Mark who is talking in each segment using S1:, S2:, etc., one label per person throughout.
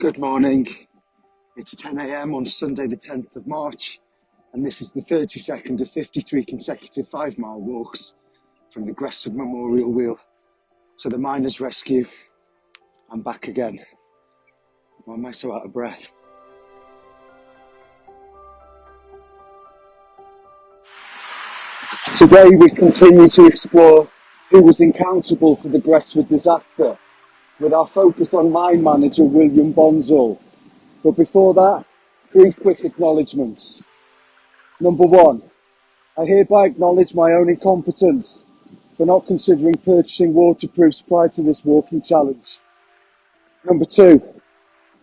S1: Good morning. It's 10 a.m. on Sunday the 10th of March, and this is the 32nd of 53 consecutive 5-mile walks from the Gresford Memorial Wheel to the Miners' Rescue. I'm back again. Why am I so out of breath? Today we continue to explore who was accountable for the Gresford disaster, with our focus on mine manager William Bonsall. But before that, 3 quick acknowledgements. Number 1, I hereby acknowledge my own incompetence for not considering purchasing waterproofs prior to this walking challenge. Number 2,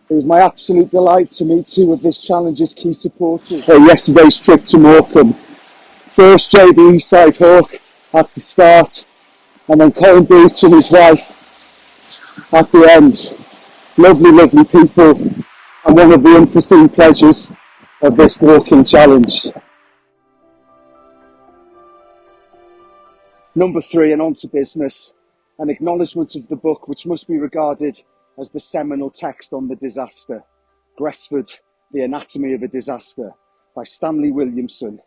S1: it was my absolute delight to meet 2 of this challenge's key supporters for yesterday's trip to Morecambe. First, JB Eastside Hawk at the start, and then Colin Boots and his wife at the end. Lovely, lovely people, and one of the unforeseen pleasures of this walking challenge. Number 3, and on to business, an acknowledgement of the book which must be regarded as the seminal text on the disaster, Gresford, The Anatomy of a Disaster, by Stanley Williamson.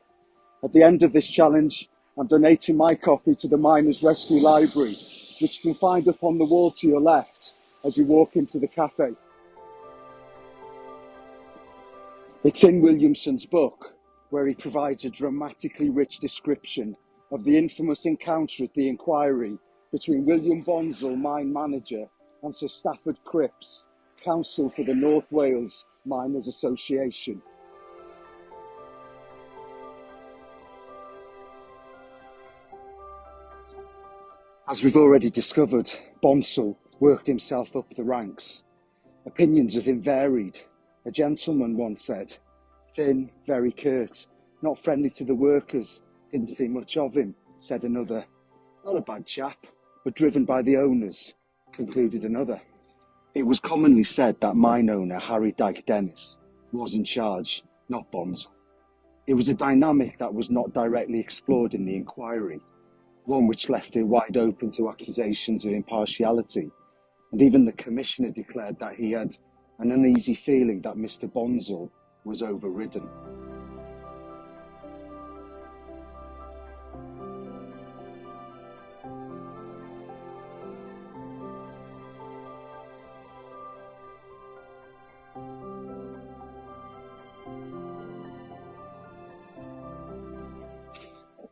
S1: At the end of this challenge, I'm donating my copy to the Miners' Rescue Library, which you can find up on the wall to your left as you walk into the cafe. It's in Williamson's book where he provides a dramatically rich description of the infamous encounter at the inquiry between William Bonsall, mine manager, and Sir Stafford Cripps, counsel for the North Wales Miners Association. As we've already discovered, Bonsall worked himself up the ranks. Opinions of him varied. A gentleman once said, thin, very curt, not friendly to the workers, didn't think much of him, said another. Not a bad chap, but driven by the owners, concluded another. It was commonly said that mine owner Harry Dyke Dennis was in charge, not Bonsall. It was a dynamic that was not directly explored in the inquiry, one which left it wide open to accusations of impartiality, and even the commissioner declared that he had an uneasy feeling that Mr. Bonsall was overridden.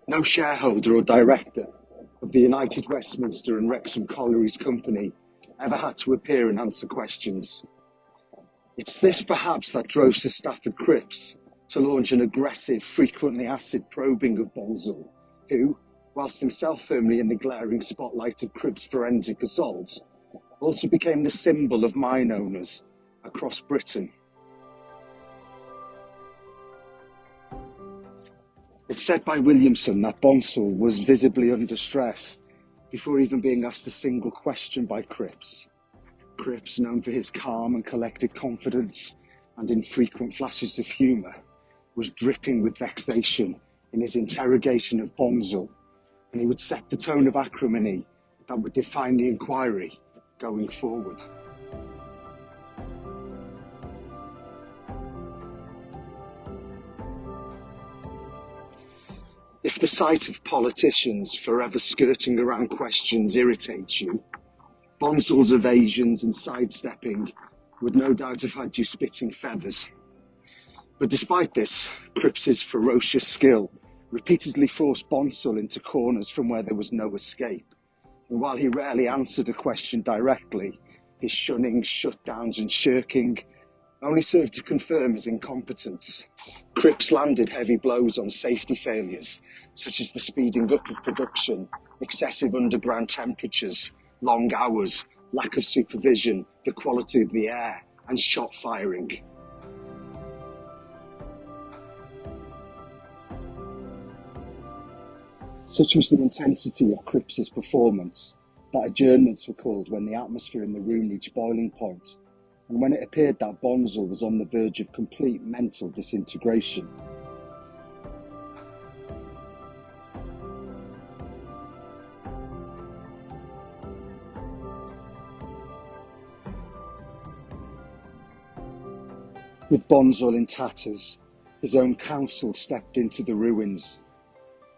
S1: No shareholder or director of the United Westminster and Wrexham Collieries Company ever had to appear and answer questions. It's this perhaps that drove Sir Stafford Cripps to launch an aggressive, frequently acid probing of Bonsall, who, whilst himself firmly in the glaring spotlight of Cripps' forensic assaults, also became the symbol of mine owners across Britain. It's said by Williamson that Bonsall was visibly under stress before even being asked a single question by Cripps. Cripps, known for his calm and collected confidence and infrequent flashes of humour, was dripping with vexation in his interrogation of Bonsall, and he would set the tone of acrimony that would define the inquiry going forward. If the sight of politicians forever skirting around questions irritates you, Bonsall's evasions and sidestepping would no doubt have had you spitting feathers. But despite this, Cripps's ferocious skill repeatedly forced Bonsall into corners from where there was no escape. And while he rarely answered a question directly, his shunning, shutdowns and shirking only served to confirm his incompetence. Cripps landed heavy blows on safety failures, such as the speeding up of production, excessive underground temperatures, long hours, lack of supervision, the quality of the air, and shot firing. Such was the intensity of Cripps's performance that adjournments were called when the atmosphere in the room reached boiling point, and when it appeared that Bonsall was on the verge of complete mental disintegration. With Bonsall in tatters, his own council stepped into the ruins.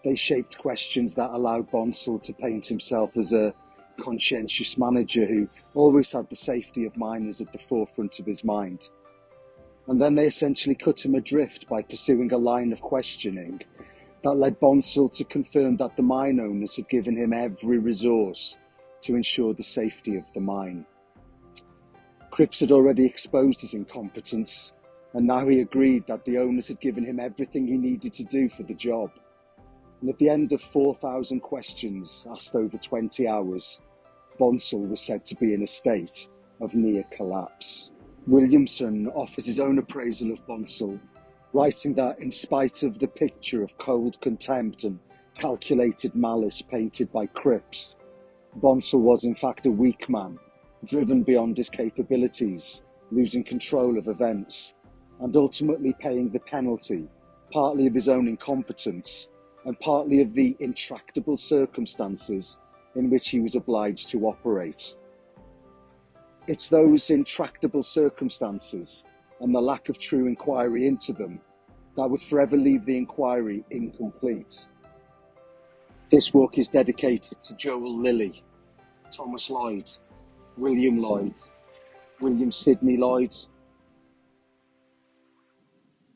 S1: They shaped questions that allowed Bonsall to paint himself as a conscientious manager who always had the safety of miners at the forefront of his mind. And then they essentially cut him adrift by pursuing a line of questioning that led Bonsall to confirm that the mine owners had given him every resource to ensure the safety of the mine. Cripps had already exposed his incompetence, and now he agreed that the owners had given him everything he needed to do for the job. And at the end of 4,000 questions asked over 20 hours, Bonsall was said to be in a state of near collapse. Williamson offers his own appraisal of Bonsall, writing that in spite of the picture of cold contempt and calculated malice painted by Cripps, Bonsall was in fact a weak man, driven beyond his capabilities, losing control of events, and ultimately paying the penalty, partly of his own incompetence, and partly of the intractable circumstances in which he was obliged to operate. It's those intractable circumstances and the lack of true inquiry into them that would forever leave the inquiry incomplete. This book is dedicated to Joel Lilly, Thomas Lloyd, William Lloyd, William Sidney Lloyd,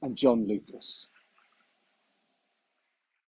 S1: and John Lucas.